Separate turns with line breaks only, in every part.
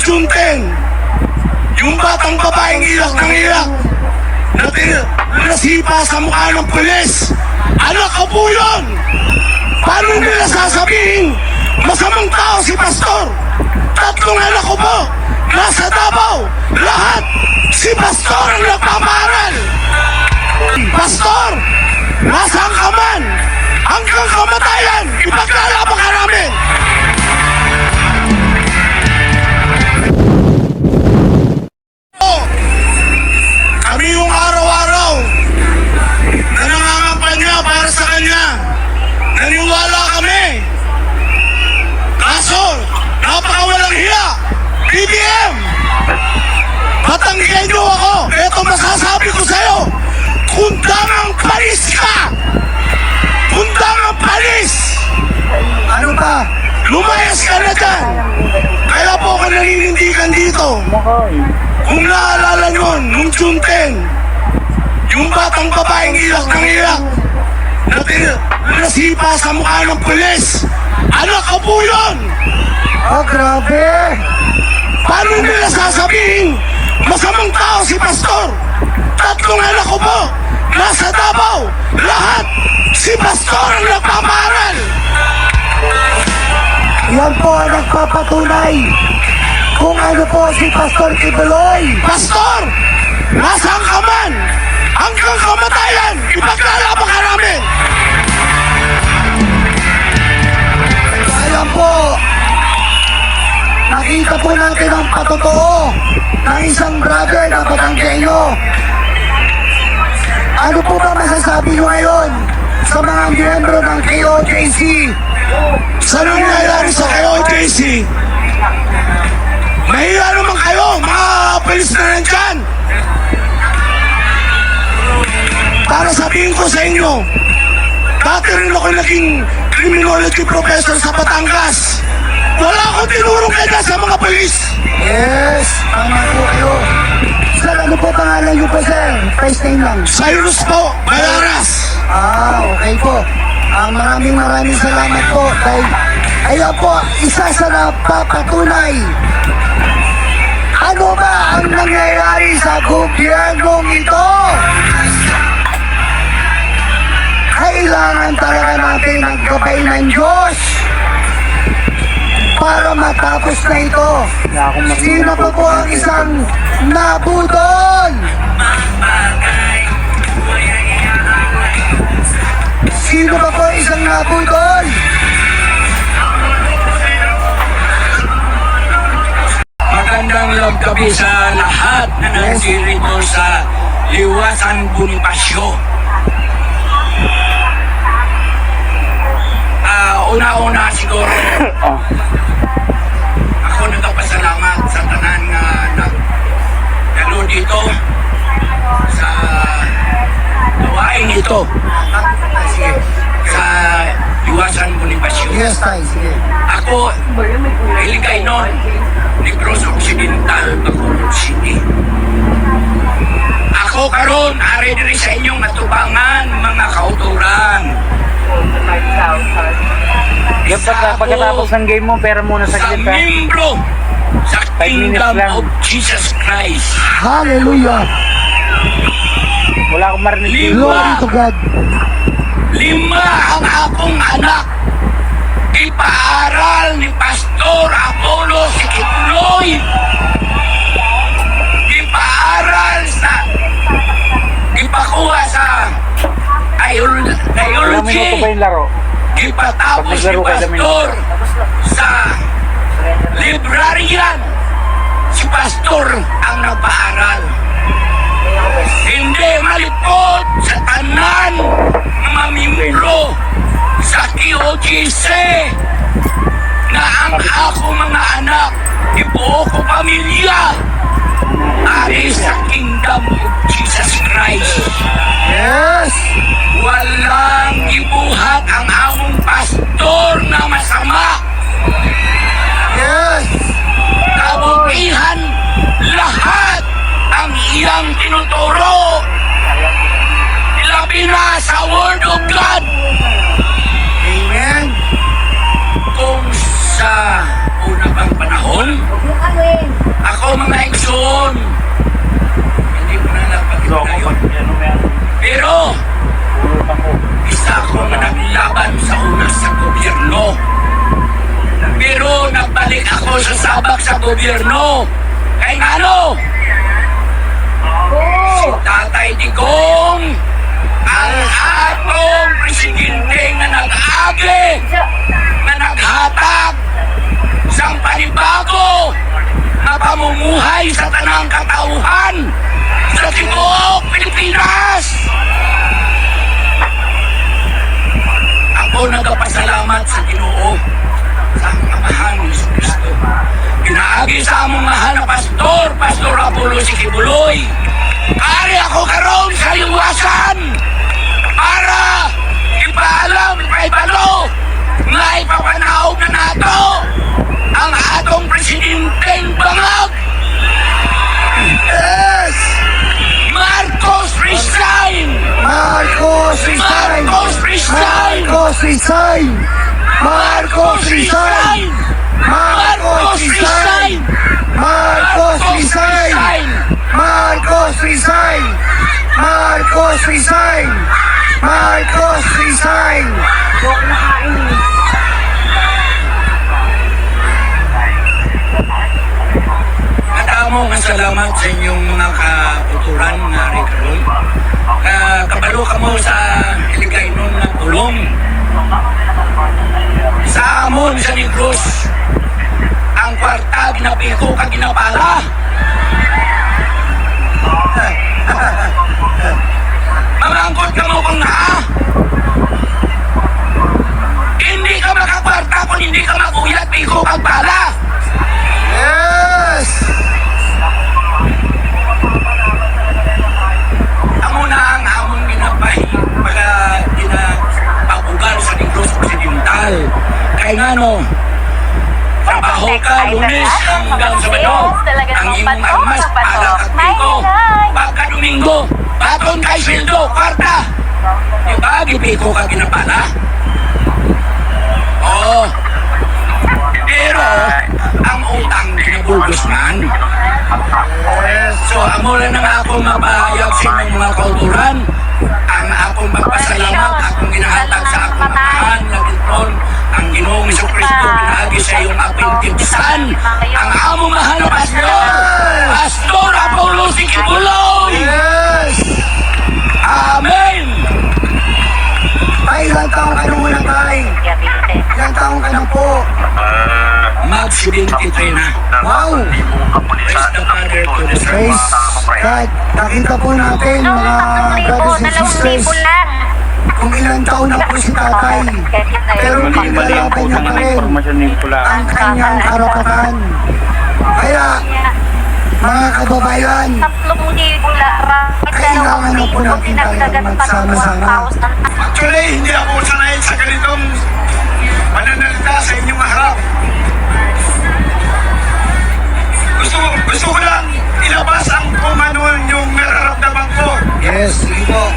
June 10, yung batang babaeng iyak ng iyak na nasipa sa mukha ng pulis. Anak ko po yun! Paano nila sasabihin masamang tao si Pastor? Tatlong anak ko po, nasa Davao, lahat, si Pastor ang nagpapaaral. Pastor, nasaan ka man? Hanggang kamatayan, ipaglalaban ka namin. Kami yung araw-araw na nangangampanya para sa kanya. Naniwala kami. Kaso, napakawalang hiya. BBM! Batanggenyo ako. Ito masasabi ko sa'yo. Kundangang palis ka! Kundangang palis! Ano ba? Lumayas ka na dyan! Kaya po ako naninindigan dito. Kung naalala nyo, nung June 10, yung batang babaeng iyak ng iyak na nasipa sa mukha ng pulis. Anak ko po yun!
Oh, grabe!
Paano nila sasabihin masamang tao si Pastor? Tatlong anak ko po, nasa Davao, lahat, si Pastor ang nagpapaaral.
Yan po ang nagpapatunay kung ano po si Pastor Kibuloy.
Pastor, nasaan ka man? Hanggang kamatayan, ipaglalaban ka namin.
Ayan po, nakita po natin ang patotoo ng isang brother na Batanggenyo. Ano po ba masasabi nyo ngayon sa mga miyembro ng KOJC?
Sa nangyayari sa KOJC, mahiya naman kayo, mga pulis na nandyan. Para sabihin ko sa inyo, dati rin ako naging criminology professor sa Batangas. Wala akong tinurong kaya sa mga pulis.
Yes, tama po kayo. Sir, ano po pangalan nyo po, sir? First name lang.
Cyrus po, Bayaras.
Okay po. Maraming salamat po. Dahil, ayan po, isa sa napapatunay. Ano ba ang nangyayari sa gobyernong ito? Kailangan talaga natin ang gabay ng Diyos para matapos na ito. Sino pa po ang isang nabudol? Sino pa po isang nabudol?
Magandang loob gabi sa lahat na nagsirito sa Liwasan Bonifacio. Una-una siguro, ako nagpapasalamat sa tanan na nagdalo dito sa gawain ito sa Liwasan Bonifacio.
Yes, tayo. Sige.
Ako, iligay nun, Negros Occidental, Bacolod City. Ako karon ari diri sa inyong matubangan, mga kauturan.
Pagkatapos ng game mo, pera muna sa
Sa
gilid.
membro sa
5 minutes
Kingdom
lang.
of Jesus Christ.
Hallelujah.
Wala akong marinig.
Glory to God.
5 ang akong anak. Ipaaral ni Pastor Apollo si Kibuloy. Ipaaral sa ipakuha sa
Ilang minuto
biology.
ba yung laro?
Ipatapos
Pag
si
naglaro ka, ilang
Pastor sa librarian. Si Pastor ang nagpaaral. Hindi malipot sa tanan ng mamimuro sa KOJC na ang ako mga anak, ibuo ko pamilya ari sa Kingdom of Jesus Christ.
Yes.
Walang ibuhat ang among pastor na masama.
Yes.
Kabutihan lahat ang iyang tinuturo. Labi na sa Word of God.
Amen.
Kung sa una pang panahon, mo sasabak sa gobyerno. Kaya nga ano, si Tatay Digong, ang atong presidente na nag-agi, na naghatag sang panibago na pamumuhay sa tanang katauhan sa tibuok Pilipinas. Ako nagpasalamat sa Ginoo, sa Amahan ni Jesucristo. Pinaagi sa among mahal na Pastor Apollo Sikibuloy. Ari ako karon sa liwasan para ipaalam, ipaibalo, nga ipapanahog na nato ang atong presidenteng bangag.
Yes!
Marcos resign!
Marcos resign!
Marcos resign!
Marcos resign! Marcos resign! Marcos resign! Marcos resign! Marcos resign! Marcos resign! Marcos resign!
Madamo nga salamat sa inyong mga kauturan nga Ricardo. Kabalo ka mo sa iligay nun na tulong. Sa amon sa Negros, ang kwartag na piko ka ginapala. Mamangkot ka mo kung naa. Hindi ka makakwarta kung hindi ka maguyat piko kag pala.
Yes!
Amo na ang among ginapay pagka ginapabugal sa Negros Occidental. Kaya nga no, trabaho ka Lunes hanggang Sabado. Ang imong armas para kagpiko. Pagka Domingo, baton kay Sildo, kwarta. Diba, gipiko ka ginapala? Oo. Pero, ang utang kinabulgos man. So, amo na nga ako mapahayag sa inyong mga kauturan. Ang akong magpasalamat, akong ginahatag sa akong makahan na gitron, ang Ginoong Jesucristo pinagi sa iyong apintibisan, ang among mahal na Pastor Apollo Sikibuloy.
Yes!
Amen!
Tay, ilang taong ka na muna, tay? Ilang taong ka na po?
Mag-73 na.
Wow!
Praise the Father to the Son.
Praise God. Nakita po natin, mga brothers and sisters, kung ilang taon na po si tatay. Pero pinaglalaban niya pa rin
Impormasyon din ko lang.
ang kanyang karapatan. Kaya, mga kababayan, kailangan na po natin tayo magsama-sama.
Actually, hindi ako sanay sa ganitong pananalita sa inyong harap. Gusto ko lang ilabas ang kung ano yung nararamdaman ko.
Yes, sige po.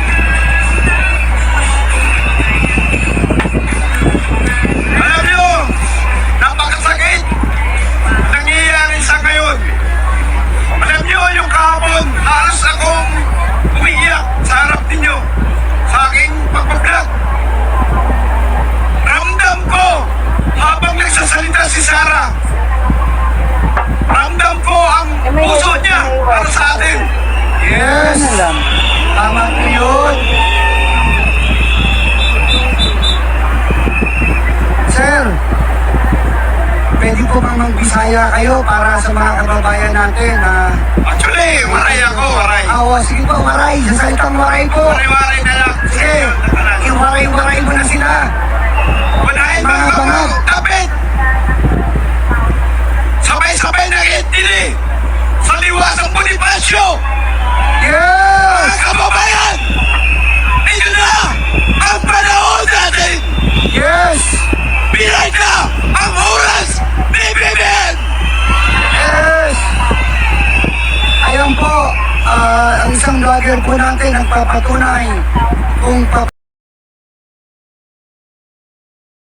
Alam niyo, napakasakit nangyayari sa ngayon. Alam niyo, yung kahapon, halos akong umiiyak sa harap ninyo sa aking pagbablog. Ramdam ko habang nagsasalita si Sarah. Ramdam ko ang puso niya para sa atin.
Yes, tama po yun. Sir, pwede po bang mag-Bisaya kayo para sa mga kababayan natin na
Actually, waray ako, waray.
awa, sige po, waray, sa salitang waray po.
Waray-waray na lang.
Sige, yung waray-waray mo na sila.
Walahin mga
Mga bangag.
kapit. Sabay-sabay na itili sa liwas ang Bonifacio.
Yes!
Mga kababayan, ito na ang panahon natin.
Yes!
Bilay na ang oras ni BBM.
Yes! Ayun po, ang isang vlogger po natin nagpapatunay kung